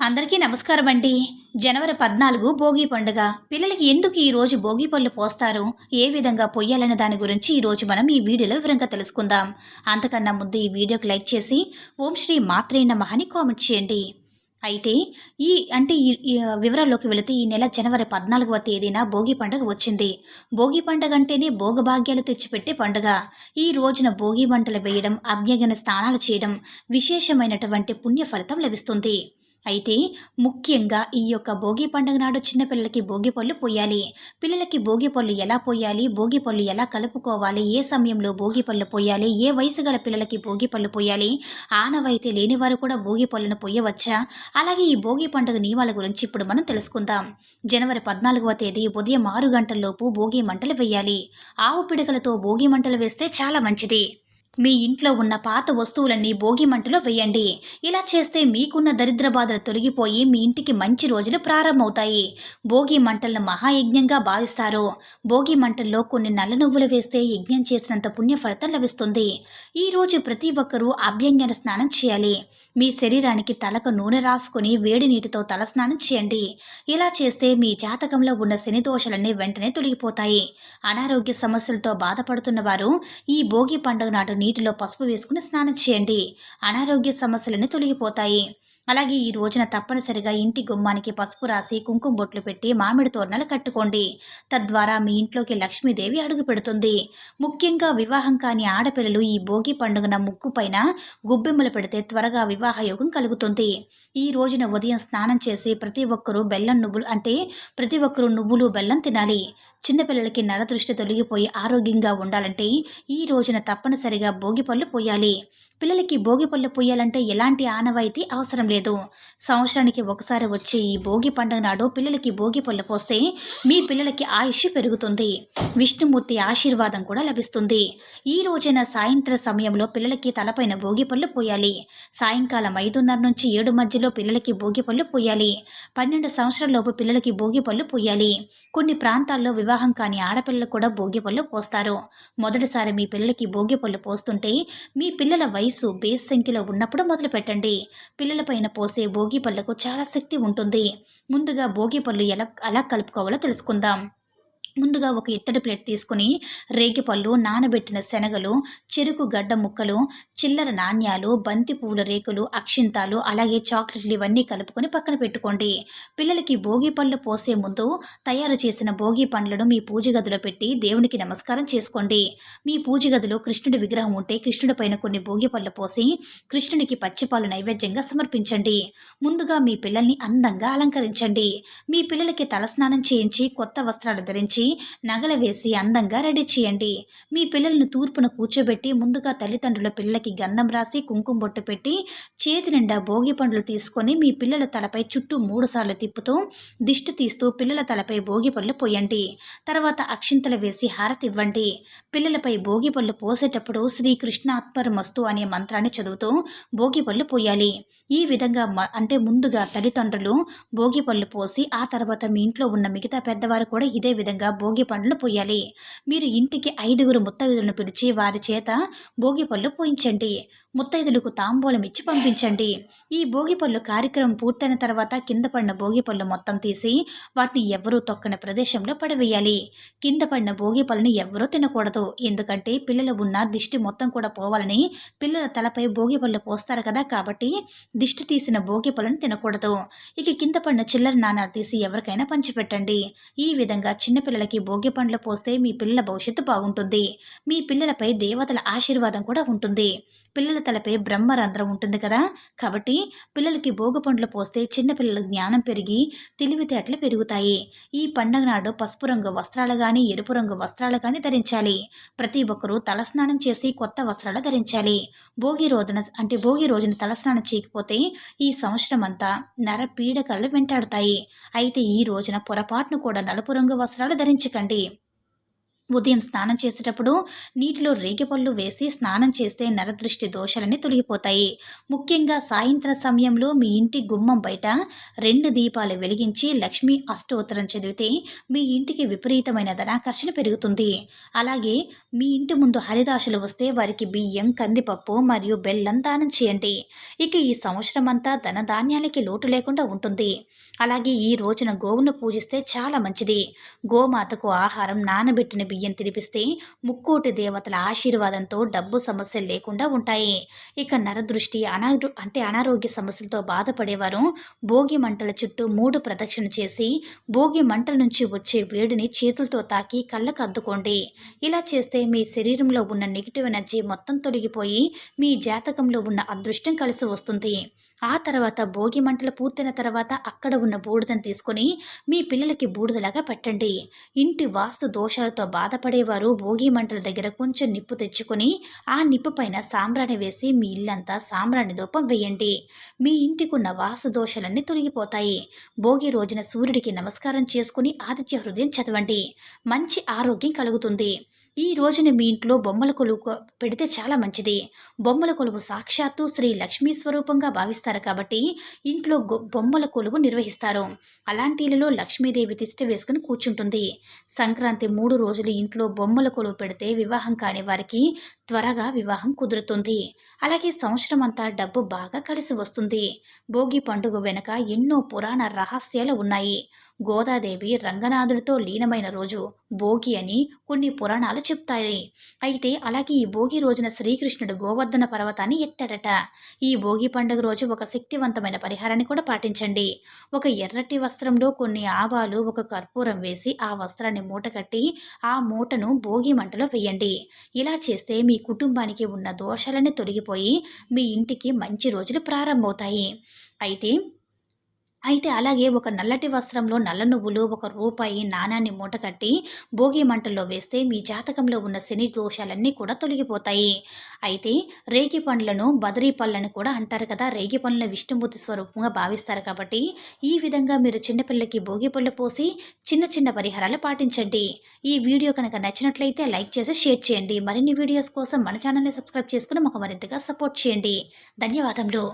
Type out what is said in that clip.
అందరికీ నమస్కారం అండి. జనవరి 14 భోగి పండుగ. పిల్లలకి ఎందుకు ఈరోజు భోగి పళ్ళు పోస్తారు? ఏ విధంగా పొయ్యాలనే దాని గురించి ఈరోజు మనం ఈ వీడియోలో వివరంగా తెలుసుకుందాం. అంతకన్నా ముందు ఈ వీడియోకి లైక్ చేసి ఓం శ్రీ మాత్రే నమః అని కామెంట్ చేయండి. అయితే ఈ అంటే ఈ ఈ వివరాల్లోకి వెళితే ఈ నెల జనవరి 14వ తేదీన భోగి పండుగ వచ్చింది. భోగి పండుగ అంటేనే భోగభాగ్యాలు తెచ్చిపెట్టే పండుగ. ఈ రోజున భోగి మంటలు వేయడం, అభ్యంగన స్నానాలు చేయడం, విశేషమైనటువంటి పుణ్య ఫలితం లభిస్తుంది. అయితే ముఖ్యంగా ఈ యొక్క భోగి పండుగ నాడు చిన్నపిల్లలకి భోగి పళ్ళు పోయాలి. పిల్లలకి భోగి పళ్ళు ఎలా పోయాలి, భోగి పళ్ళు ఎలా కలుపుకోవాలి, ఏ సమయంలో భోగి పళ్ళు పోయాలి, ఏ వయసు గల పిల్లలకి భోగి పళ్ళు పోయాలి, ఆనవాయితీ లేనివారు కూడా భోగి పళ్ళను పొయ్యవచ్చా, అలాగే ఈ భోగి పండుగ నియమాల గురించి ఇప్పుడు మనం తెలుసుకుందాం. జనవరి 14వ తేదీ ఉదయం 6 గంటల్లోపు భోగి మంటలు వేయాలి. ఆవు పిడకలతో భోగి మంటలు వేస్తే చాలా మంచిది. మీ ఇంట్లో ఉన్న పాత వస్తువులన్నీ భోగి మంటలో వేయండి. ఇలా చేస్తే మీకున్న దరిద్ర బాధలు తొలగిపోయి మీ ఇంటికి మంచి రోజులు ప్రారంభమవుతాయి. భోగి మంటలను మహాయజ్ఞంగా భావిస్తారు. భోగి మంటల్లో కొన్ని నల్ల నువ్వులు వేస్తే యజ్ఞం చేసినంత పుణ్య ఫలితం లభిస్తుంది. ఈరోజు ప్రతి ఒక్కరూ అభ్యంగన స్నానం చేయాలి. మీ శరీరానికి తలకు నూనె రాసుకొని వేడి నీటితో తల స్నానం చేయండి. ఇలా చేస్తే మీ జాతకంలో ఉన్న శని దోషాలన్నీ వెంటనే తొలగిపోతాయి. అనారోగ్య సమస్యలతో బాధపడుతున్న వారు ఈ భోగి పండుగ నాడు నీటిలో పసుపు వేసుకుని స్నానం చేయండి. అనారోగ్య సమస్యలన్నీ తొలగిపోతాయి. అలాగే ఈ రోజున తప్పనిసరిగా ఇంటి గుమ్మానికి పసుపు రాసి కుంకుమ బొట్లు పెట్టి మామిడి తోరణాలు కట్టుకోండి. తద్వారా మీ ఇంట్లోకి లక్ష్మీదేవి అడుగు పెడుతుంది. ముఖ్యంగా వివాహం కాని ఆడపిల్లలు ఈ భోగి పండుగన ముక్కు పైన గుబ్బెమ్మలు పెడితే త్వరగా వివాహ యోగం కలుగుతుంది. ఈ రోజున ఉదయం స్నానం చేసి ప్రతి ఒక్కరూ నువ్వులు బెల్లం తినాలి. చిన్నపిల్లలకి నరదృష్టి తొలగిపోయి ఆరోగ్యంగా ఉండాలంటే ఈ రోజున తప్పనిసరిగా భోగి పళ్ళు పోయాలి. పిల్లలకి భోగి పళ్ళు పోయాలంటే ఎలాంటి ఆనవాయితీ అవసరం లేదు. సంవత్సరానికి ఒకసారి వచ్చే ఈ భోగి పండుగ నాడు పిల్లలకి భోగి పళ్ళు పోస్తే మీ పిల్లలకి ఆయుష్ పెరుగుతుంది. విష్ణుమూర్తి ఆశీర్వాదం కూడా లభిస్తుంది. ఈ రోజైన సాయంత్ర సమయంలో పిల్లలకి తలపైన భోగి పళ్ళు పోయాలి. సాయంకాలం 5:30 నుంచి 7 మధ్యలో పిల్లలకి భోగి పళ్ళు పోయాలి. 12 సంవత్సరాలలోపు పిల్లలకి భోగి పళ్ళు పోయాలి. కొన్ని ప్రాంతాల్లో వివాహం కాని ఆడపిల్లలు కూడా భోగి పళ్ళు పోస్తారు. మొదటిసారి మీ పిల్లలకి భోగి పళ్ళు పోస్తుంటే మీ పిల్లల వయసు బేస్ సంఖ్యలో ఉన్నప్పుడు మొదలు పెట్టండి. పిల్లలపైన పోసే భోగి పళ్ళకు చాలా శక్తి ఉంటుంది. ముందుగా భోగి పళ్ళు ఎలా కలుపుకోవాలో తెలుసుకుందాం. ముందుగా ఒక ఇత్తడి ప్లేట్ తీసుకుని రేగిపళ్ళు, నానబెట్టిన శనగలు, చెరుకు గడ్డ ముక్కలు, చిల్లర నాణ్యాలు, బంతి పువ్వుల రేకులు, అక్షింతాలు, అలాగే చాక్లెట్లు ఇవన్నీ కలుపుకొని పక్కన పెట్టుకోండి. పిల్లలకి భోగి పళ్ళు పోసే ముందు తయారు చేసిన భోగి పండ్లను మీ పూజ గదిలో పెట్టి దేవునికి నమస్కారం చేసుకోండి. మీ పూజ గదిలో కృష్ణుడి విగ్రహం ఉంటే కృష్ణుడి పైన కొన్ని భోగి పళ్ళు పోసి కృష్ణుడికి పచ్చిపాలు నైవేద్యంగా సమర్పించండి. ముందుగా మీ పిల్లల్ని అందంగా అలంకరించండి. మీ పిల్లలకి తలస్నానం చేయించి కొత్త వస్త్రాలు ధరించి నగల వేసి అందంగా రెడీ చేయండి. మీ పిల్లలను తూర్పున కూర్చోబెట్టి ముందుగా తల్లిదండ్రుల పిల్లలకి గంధం రాసి కుంకుమ బొట్టు పెట్టి చేతి నిండా భోగి పండ్లు తీసుకొని మీ పిల్లల తలపై చుట్టూ 3 సార్లు తిప్పుతూ దిష్టి తీస్తూ పిల్లల తలపై భోగి పళ్ళు పోయండి. తర్వాత అక్షింతలు వేసి హారతి ఇవ్వండి. పిల్లలపై భోగి పళ్ళు పోసేటప్పుడు శ్రీకృష్ణాత్పరమస్తు అనే మంత్రాన్ని చదువుతూ భోగి పళ్ళు పోయాలి. ఈ విధంగా ముందుగా తల్లిదండ్రులు భోగి పళ్ళు పోసి ఆ తర్వాత మీ ఇంట్లో ఉన్న మిగతా పెద్దవారు కూడా ఇదే విధంగా భోగి పండ్లు పోయాలి. మీరు ఇంటికి 5గురు ముత్తైదులను పిలిచి వారి చేత భోగి పళ్ళు పోయించండి. ముత్తైదులకు తాంబూలం ఇచ్చి పంపించండి. ఈ భోగి పళ్ళు కార్యక్రమం పూర్తయిన తర్వాత కింద పడిన భోగి పళ్ళు మొత్తం తీసి వాటిని ఎవరూ తొక్కని ప్రదేశంలో పడవేయాలి. కింద పడిన భోగి పళ్ళని ఎవరూ తినకూడదు. ఎందుకంటే పిల్లలు ఉన్న దిష్టి మొత్తం కూడా పోవాలని పిల్లల తలపై భోగి పళ్ళు పోస్తారు కదా, కాబట్టి దిష్టి తీసిన భోగి పళ్ళను తినకూడదు. ఇక కింద పడిన చిల్లర నాణాలు తీసి ఎవరికైనా పంచిపెట్టండి. ఈ విధంగా చిన్నపిల్లలకి భోగి పండ్లు పోస్తే మీ పిల్లల భవిష్యత్తు బాగుంటుంది. మీ పిల్లలపై దేవతల ఆశీర్వాదం కూడా ఉంటుంది. పిల్లల తలపై బ్రహ్మరంధ్రం ఉంటుంది కదా, కాబట్టి పిల్లలకి భోగి పండ్లు పోస్తే చిన్నపిల్లల జ్ఞానం పెరిగి తెలివితేటలు పెరుగుతాయి. ఈ పండుగ నాడు పసుపు రంగు వస్త్రాలు కానీ ఎరుపు రంగు వస్త్రాలు కానీ ధరించాలి. ప్రతి ఒక్కరూ తలస్నానం చేసి కొత్త వస్త్రాలు ధరించాలి. భోగి రోజున తలస్నానం చేయకపోతే ఈ సంవత్సరం అంతా నర పీడకలు వెంటాడుతాయి. అయితే ఈ రోజున పొరపాటును కూడా నలుపు రంగు వస్త్రాలు ధరించకండి. ఉదయం స్నానం చేసేటప్పుడు నీటిలో రేగిపళ్ళు వేసి స్నానం చేస్తే నరదృష్టి దోషాలన్నీ తొలగిపోతాయి. ముఖ్యంగా సాయంత్రం సమయంలో మీ ఇంటి గుమ్మం బయట 2 దీపాలు వెలిగించి లక్ష్మీ అష్టోత్తరం చదివితే మీ ఇంటికి విపరీతమైన ధనాకర్షణ పెరుగుతుంది. అలాగే మీ ఇంటి ముందు హరిదాసులు వస్తే వారికి బియ్యం, కందిపప్పు మరియు బెల్లం దానం చేయండి. ఇక ఈ సంవత్సరం అంతా ధనధాన్యాలకి లోటు లేకుండా ఉంటుంది. అలాగే ఈ రోజున గోవును పూజిస్తే చాలా మంచిది. గోమాతకు ఆహారం, నానబెట్టిన బియ్యం తినిపిస్తే ముక్కోటి దేవతల ఆశీర్వాదంతో డబ్బు సమస్యలు లేకుండా ఉంటాయి. ఇక నరదృష్టి, అనారోగ్య సమస్యలతో బాధపడేవారు భోగి మంటల చుట్టూ 3 ప్రదక్షిణ చేసి భోగి మంటల నుంచి వచ్చే వేడిని చేతులతో తాకి కళ్ళకు అద్దుకోండి. ఇలా చేస్తే మీ శరీరంలో ఉన్న నెగిటివ్ ఎనర్జీ మొత్తం తొలగిపోయి మీ జాతకంలో ఉన్న అదృష్టం కలిసి వస్తుంది. ఆ తర్వాత భోగి మంటలు పూర్తయిన తర్వాత అక్కడ ఉన్న బూడిదను తీసుకొని మీ పిల్లలకి బూడిదలాగా పెట్టండి. ఇంటి వాస్తు దోషాలతో బాధపడేవారు భోగి మంటల దగ్గర కొంచెం నిప్పు తెచ్చుకొని ఆ నిప్పు పైన సాంబ్రాణి వేసి మీ ఇల్లంతా సాంబ్రాణి ధూపం వేయండి. మీ ఇంటికి ఉన్న వాస్తు దోషాలన్నీ తొలగిపోతాయి. భోగి రోజున సూర్యుడికి నమస్కారం చేసుకుని ఆదిత్య హృదయం చదవండి. మంచి ఆరోగ్యం కలుగుతుంది. ఈ రోజున మీ ఇంట్లో బొమ్మల కొలువు పెడితే చాలా మంచిది. బొమ్మల కొలువు సాక్షాత్తు శ్రీ లక్ష్మీ స్వరూపంగా భావిస్తారు కాబట్టి ఇంట్లో బొమ్మల కొలువు నిర్వహిస్తారు. అలాంటి ఇళ్లలో లక్ష్మీదేవి తిష్ట వేసుకుని కూర్చుంటుంది. సంక్రాంతి 3 రోజులు ఇంట్లో బొమ్మల కొలువు పెడితే వివాహం కాని వారికి త్వరగా వివాహం కుదురుతుంది. అలాగే సంవత్సరం అంతా డబ్బు బాగా కలిసి వస్తుంది. భోగి పండుగ వెనుక ఎన్నో పురాణ రహస్యాలు ఉన్నాయి. గోదాదేవి రంగనాథుడితో లీనమైన రోజు భోగి అని కొన్ని పురాణాలు చెప్తాయి. అయితే అలాగే ఈ భోగి రోజున శ్రీకృష్ణుడు గోవర్ధన పర్వతాన్ని ఎత్తాడట. ఈ భోగి పండుగ రోజు ఒక శక్తివంతమైన పరిహారాన్ని కూడా పాటించండి. ఒక ఎర్రటి వస్త్రంలో కొన్ని ఆవాలు, ఒక కర్పూరం వేసి ఆ వస్త్రాన్ని మూటకట్టి ఆ మూటను భోగి మంటలో వేయండి. ఇలా చేస్తే మీ కుటుంబానికి ఉన్న దోషాలన్నీ తొలగిపోయి మీ ఇంటికి మంచి రోజులు ప్రారంభమవుతాయి. అయితే అలాగే ఒక నల్లటి వస్త్రంలో నల్ల నువ్వులు, రూపాయి నాణాన్ని మూటకట్టి భోగి మంటల్లో వేస్తే మీ జాతకంలో ఉన్న శని దోషాలన్నీ కూడా తొలగిపోతాయి. అయితే రేగి పండ్లను బదరీ పళ్ళని కూడా అంటారు కదా. రేగి పండ్ల విష్ణుమూర్తి స్వరూపంగా భావిస్తారు కాబట్టి ఈ విధంగా మీరు చిన్నపిల్లలకి భోగి పళ్ళు పోసి చిన్న చిన్న పరిహారాలు పాటించండి. ఈ వీడియో కనుక నచ్చినట్లయితే లైక్ చేసి షేర్ చేయండి. మరిన్ని వీడియోస్ కోసం మన ఛానల్ని సబ్స్క్రైబ్ చేసుకుని మాకు మరింతగా సపోర్ట్ చేయండి. ధన్యవాదములు.